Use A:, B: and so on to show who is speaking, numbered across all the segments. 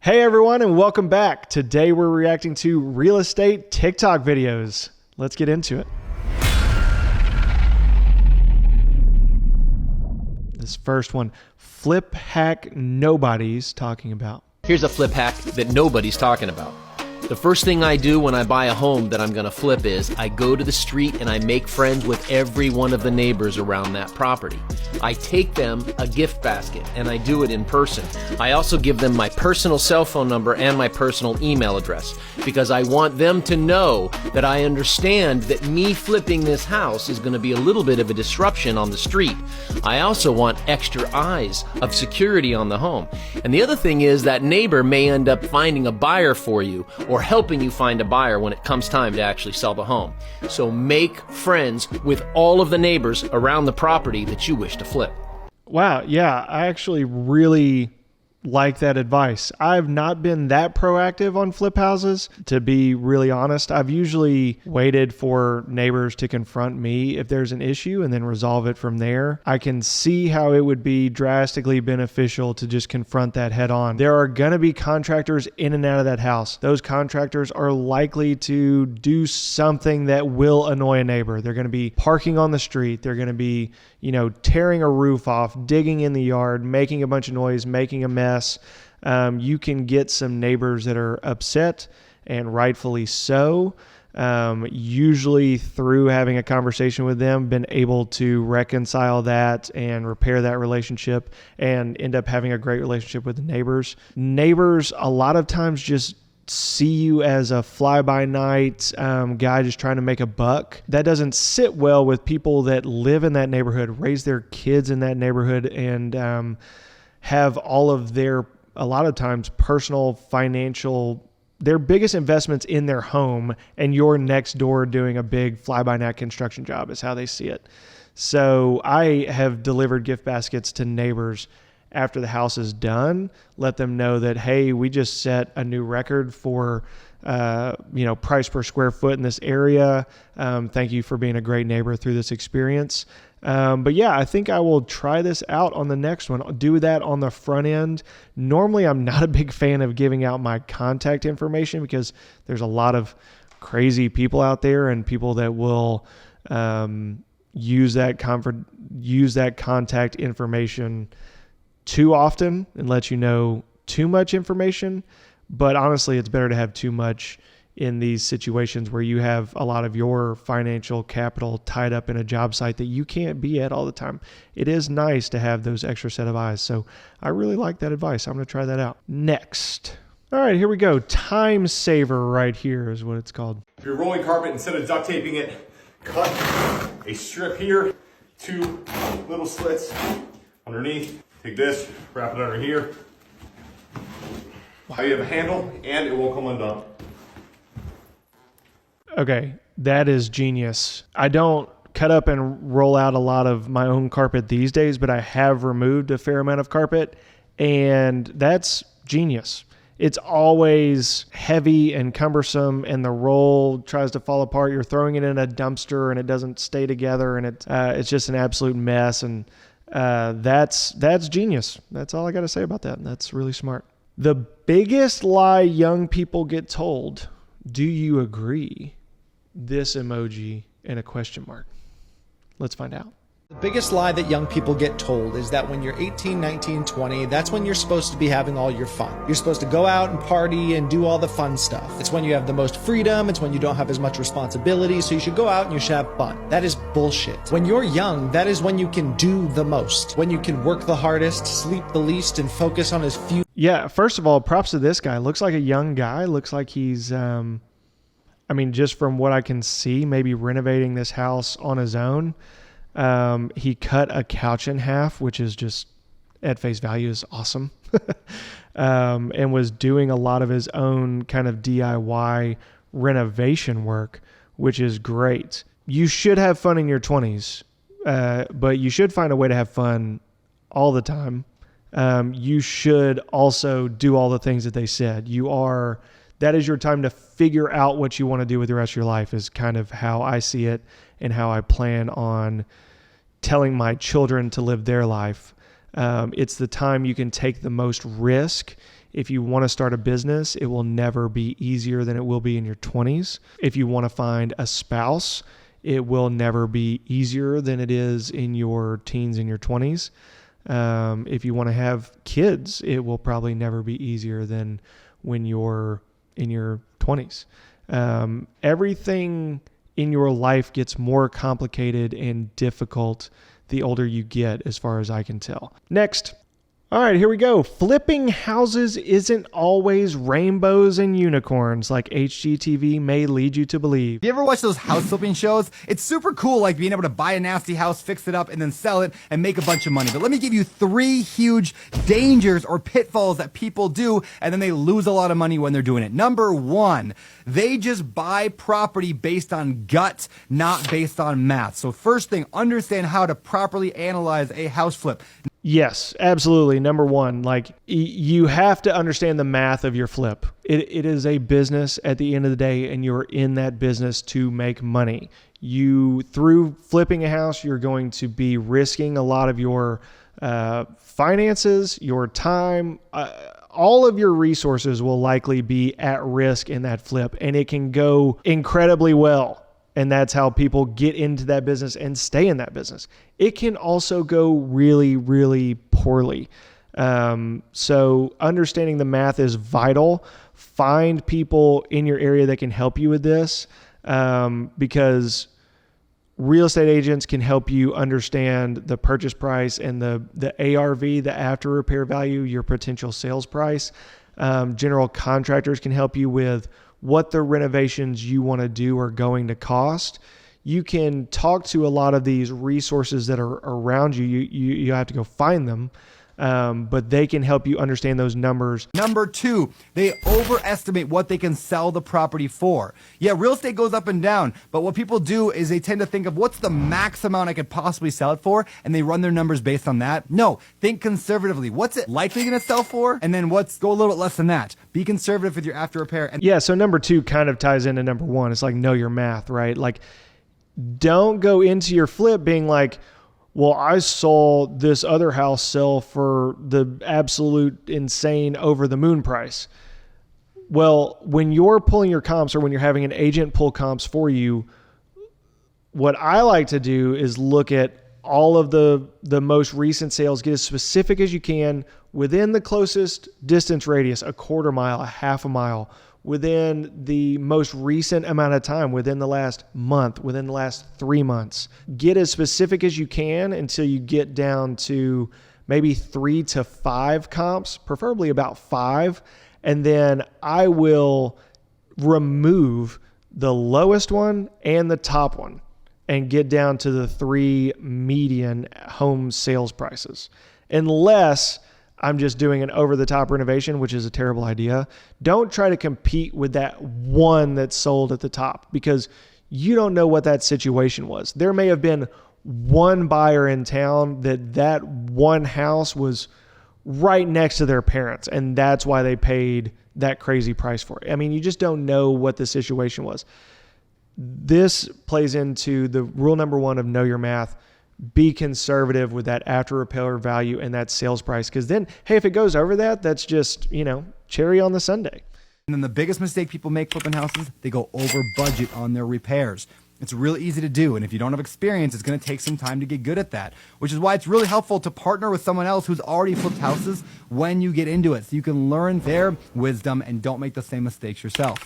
A: Hey everyone, and welcome back. Today we're reacting to real estate TikTok videos. Let's get into it. This first one, flip hack nobody's talking about.
B: Here's a flip hack that nobody's talking about. The first thing I do when I buy a home that I'm going to flip is I go to the street and I make friends with every one of the neighbors around that property. I take them a gift basket and I do it in person. I also give them my personal cell phone number and my personal email address because I want them to know that I understand that me flipping this house is going to be a little bit of a disruption on the street. I also want extra eyes of security on the home. And the other thing is that neighbor may end up finding a buyer for you or helping you find a buyer when it comes time to actually sell the home. So make friends with all of the neighbors around the property that you wish to flip.
A: Wow, yeah, I actually really like that advice. I've not been that proactive on flip houses, to be really honest. I've usually waited for neighbors to confront me if there's an issue and then resolve it from there. I can see how it would be drastically beneficial to just confront that head on. There are going to be contractors in and out of that house. Those contractors are likely to do something that will annoy a neighbor. They're going to be parking on the street. They're going to be, tearing a roof off, digging in the yard, making a bunch of noise, making a mess. You can get some neighbors that are upset, and rightfully so. Usually through having a conversation with them, been able to reconcile that and repair that relationship and end up having a great relationship with the neighbors. Neighbors a lot of times just see you as a fly-by-night guy just trying to make a buck. That doesn't sit well with people that live in that neighborhood, raise their kids in that neighborhood, and have all of their, a lot of times, personal, financial, their biggest investments in their home, and you're next door doing a big fly-by-night construction job is how they see it. So I have delivered gift baskets to neighbors after the house is done, let them know that, hey, we just set a new record for price per square foot in this area. Thank you for being a great neighbor through this experience. But yeah, I think I will try this out on the next one. I'll do that on the front end. Normally, I'm not a big fan of giving out my contact information because there's a lot of crazy people out there and people that will use that contact information too often and let you know too much information. But honestly, it's better to have too much in these situations where you have a lot of your financial capital tied up in a job site that you can't be at all the time. It is nice to have those extra set of eyes. So I really like that advice. I'm going to try that out. Next. All right, here we go. Time saver right here is what it's called.
C: If you're rolling carpet, instead of duct taping it, cut a strip here, 2 little slits underneath. Take this, wrap it under here. Now you have a handle and it won't come undone.
A: Okay, that is genius. I don't cut up and roll out a lot of my own carpet these days, but I have removed a fair amount of carpet, and that's genius. It's always heavy and cumbersome, and the roll tries to fall apart. You're throwing it in a dumpster, and it doesn't stay together, and it's just an absolute mess. And that's genius. That's all I got to say about that. That's really smart. The biggest lie young people get told. Do you agree? This emoji and a question mark. Let's find out.
D: The biggest lie that young people get told is that when you're 18, 19, 20, that's when you're supposed to be having all your fun. You're supposed to go out and party and do all the fun stuff. It's when you have the most freedom. It's when you don't have as much responsibility. So you should go out and you should have fun. That is bullshit. When you're young, that is when you can do the most. When you can work the hardest, sleep the least, and focus on his future.
A: Yeah, first of all, props to this guy. Looks like a young guy. Looks like he's, just from what I can see, maybe renovating this house on his own. He cut a couch in half, which is just at face value is awesome. And was doing a lot of his own kind of DIY renovation work, which is great. You should have fun in your 20s, but you should find a way to have fun all the time. You should also do all the things that they said. That is your time to figure out what you want to do with the rest of your life, is kind of how I see it and how I plan on telling my children to live their life. It's the time you can take the most risk If you want to start a business, it will never be easier than it will be in your 20s. If you want to find a spouse, it will never be easier than it is in your teens and your 20s. If you want to have kids, it will probably never be easier than when you're in your 20s. Everything in your life gets more complicated and difficult the older you get, as far as I can tell. Next. All right, here we go. Flipping houses isn't always rainbows and unicorns like HGTV may lead you to believe.
E: You ever watch those house flipping shows? It's super cool, like being able to buy a nasty house, fix it up, and then sell it and make a bunch of money. But let me give you 3 huge dangers or pitfalls that people do, and then they lose a lot of money when they're doing it. Number 1, they just buy property based on gut, not based on math. So first thing, understand how to properly analyze a house flip.
A: Yes, absolutely. Number 1, like you have to understand the math of your flip. It is a business at the end of the day, and you're in that business to make money. Through flipping a house, you're going to be risking a lot of your finances, your time, all of your resources will likely be at risk in that flip, and it can go incredibly well. And that's how people get into that business and stay in that business. It can also go really, really poorly. So understanding the math is vital. Find people in your area that can help you with this, because real estate agents can help you understand the purchase price and the ARV, the after repair value, your potential sales price. General contractors can help you with what the renovations you want to do are going to cost. You can talk to a lot of these resources that are around you. You have to go find them, but they can help you understand those numbers.
E: Number 2, they overestimate what they can sell the property for. Yeah, real estate goes up and down, but what people do is they tend to think of what's the max amount I could possibly sell it for, and they run their numbers based on that. No, think conservatively. What's it likely going to sell for? And then go a little bit less than that. Be conservative with your after repair.
A: Yeah, so number 2 kind of ties into number 1. It's like, know your math, right? Like, don't go into your flip being like, well, I saw this other house sell for the absolute insane over the moon price. Well, when you're pulling your comps, or when you're having an agent pull comps for you, what I like to do is look at all of the most recent sales, get as specific as you can within the closest distance radius, a quarter mile, a half a mile, within the most recent amount of time, within the last month, within the last 3 months. Get as specific as you can until you get down to maybe 3 to 5 comps, preferably about 5. And then I will remove the lowest one and the top one and get down to the 3 median home sales prices. Unless I'm just doing an over-the-top renovation, which is a terrible idea. Don't try to compete with that one that sold at the top, because you don't know what that situation was. There may have been one buyer in town that one house was right next to their parents, and that's why they paid that crazy price for it. I mean, you just don't know what the situation was. This plays into the rule number 1 of know your math. Be conservative with that after repair value and that sales price, because then, hey, if it goes over that, that's just, cherry on the sundae.
E: And then the biggest mistake people make flipping houses, they go over budget on their repairs. It's really easy to do, and if you don't have experience, it's going to take some time to get good at that, which is why it's really helpful to partner with someone else who's already flipped houses when you get into it, so you can learn their wisdom and don't make the same mistakes yourself.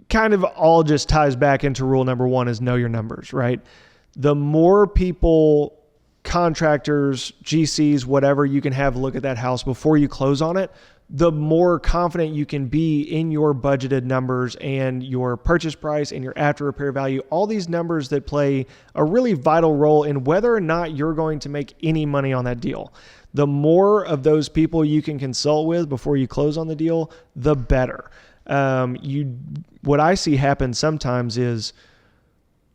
A: Kind of all just ties back into rule number 1 is know your numbers, right? The more people, contractors, GCs, whatever, you can have a look at that house before you close on it, the more confident you can be in your budgeted numbers and your purchase price and your after repair value, all these numbers that play a really vital role in whether or not you're going to make any money on that deal. The more of those people you can consult with before you close on the deal, the better. What I see happen sometimes is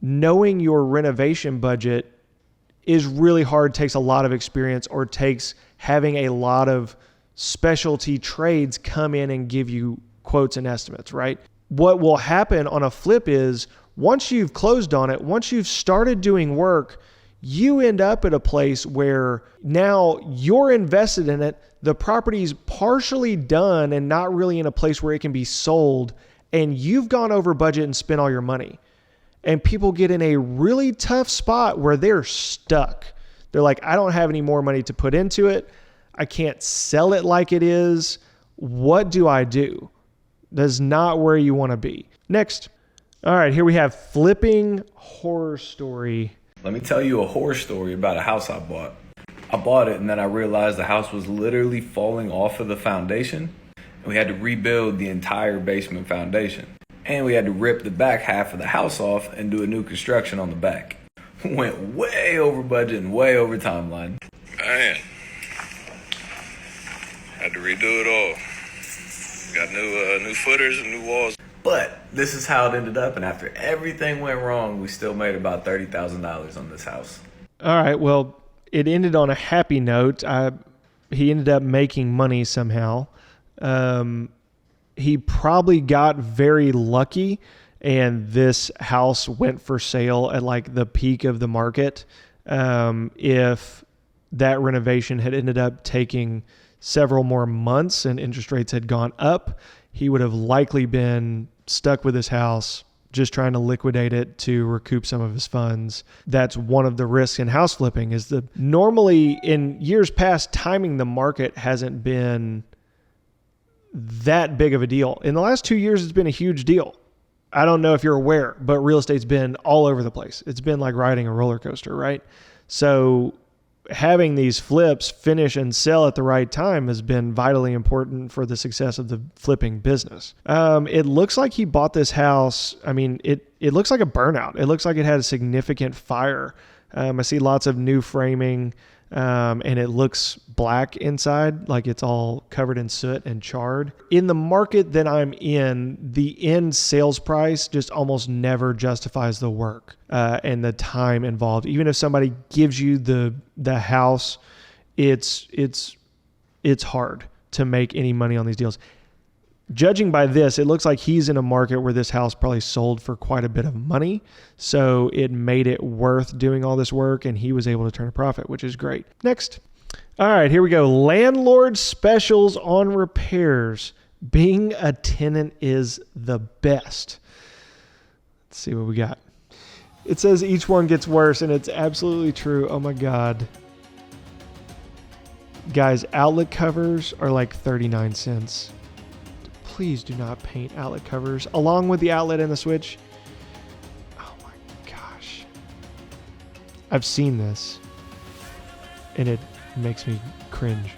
A: knowing your renovation budget is really hard, takes a lot of experience, or takes having a lot of specialty trades come in and give you quotes and estimates, right? What will happen on a flip is once you've closed on it, once you've started doing work, you end up at a place where now you're invested in it. The property's partially done and not really in a place where it can be sold. And you've gone over budget and spent all your money. And people get in a really tough spot where they're stuck. They're like, I don't have any more money to put into it. I can't sell it like it is. What do I do? That's not where you want to be. Next. All right, here we have flipping horror story.
F: Let me tell you a horror story about a house I bought. I bought it and then I realized the house was literally falling off of the foundation. And we had to rebuild the entire basement foundation. And we had to rip the back half of the house off and do a new construction on the back. Went way over budget and way over timeline.
G: Man, had to redo it all. Got new footers and new walls.
F: But this is how it ended up. And after everything went wrong, we still made about $30,000 on this house.
A: All right, well, it ended on a happy note. He ended up making money somehow. He probably got very lucky, and this house went for sale at like the peak of the market. If that renovation had ended up taking several more months and interest rates had gone up, he would have likely been stuck with his house, just trying to liquidate it to recoup some of his funds. That's one of the risks in house flipping, is that normally in years past, timing the market hasn't been that big of a deal. In the last 2 years, it's been a huge deal. I don't know if you're aware, but real estate's been all over the place. It's been like riding a roller coaster, right? So having these flips finish and sell at the right time has been vitally important for the success of the flipping business. It looks like he bought this house. I mean, it looks like a burnout. It looks like it had a significant fire. I see lots of new framing, and it looks black inside, like it's all covered in soot and charred. In the market that I'm in, the end sales price just almost never justifies the work and the time involved. Even if somebody gives you the house, it's hard to make any money on these deals. Judging by this, it looks like he's in a market where this house probably sold for quite a bit of money. So it made it worth doing all this work, and he was able to turn a profit, which is great. Next. All right, here we go. Landlord specials on repairs. Being a tenant is the best. Let's see what we got. It says each one gets worse, and it's absolutely true. Oh my God. Guys, outlet covers are like 39 cents. Please do not paint outlet covers along with the outlet and the switch. Oh my gosh. I've seen this and it makes me cringe.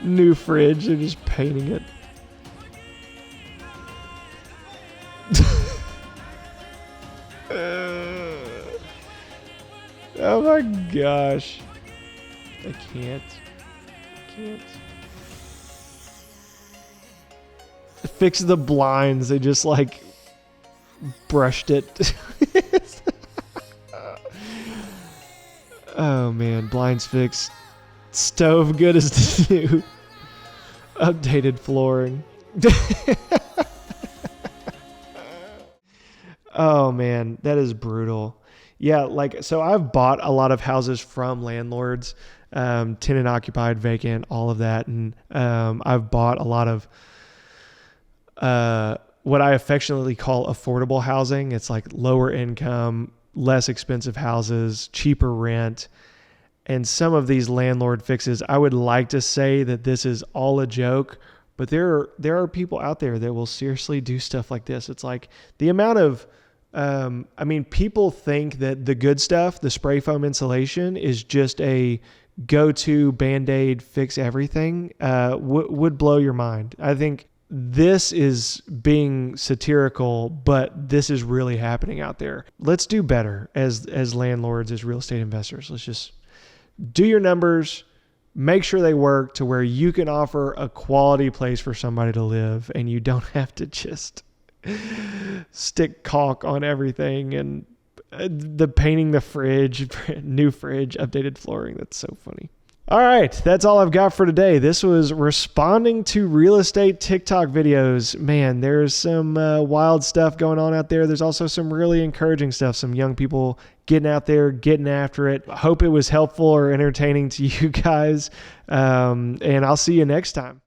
A: New fridge, they're just painting it. Oh my gosh. I can't. Fix the blinds. They just like brushed it. Oh man, blinds fixed. Stove good as new. Updated flooring. Oh man, that is brutal. Yeah, like, so I've bought a lot of houses from landlords, tenant occupied, vacant, all of that. And I've bought a lot of what I affectionately call affordable housing. It's like lower income, less expensive houses, cheaper rent. And some of these landlord fixes, I would like to say that this is all a joke, but there are people out there that will seriously do stuff like this. It's like the amount of, people think that the good stuff, the spray foam insulation, is just a go-to Band-Aid fix everything, would blow your mind. I think this is being satirical, but this is really happening out there. Let's do better as landlords, as real estate investors. Let's just do your numbers, make sure they work to where you can offer a quality place for somebody to live, and you don't have to just stick caulk on everything and the painting the fridge, new fridge, updated flooring. That's so funny. All right, that's all I've got for today. This was responding to real estate TikTok videos. Man, there's some wild stuff going on out there. There's also some really encouraging stuff. Some young people getting out there, getting after it. I hope it was helpful or entertaining to you guys. And I'll see you next time.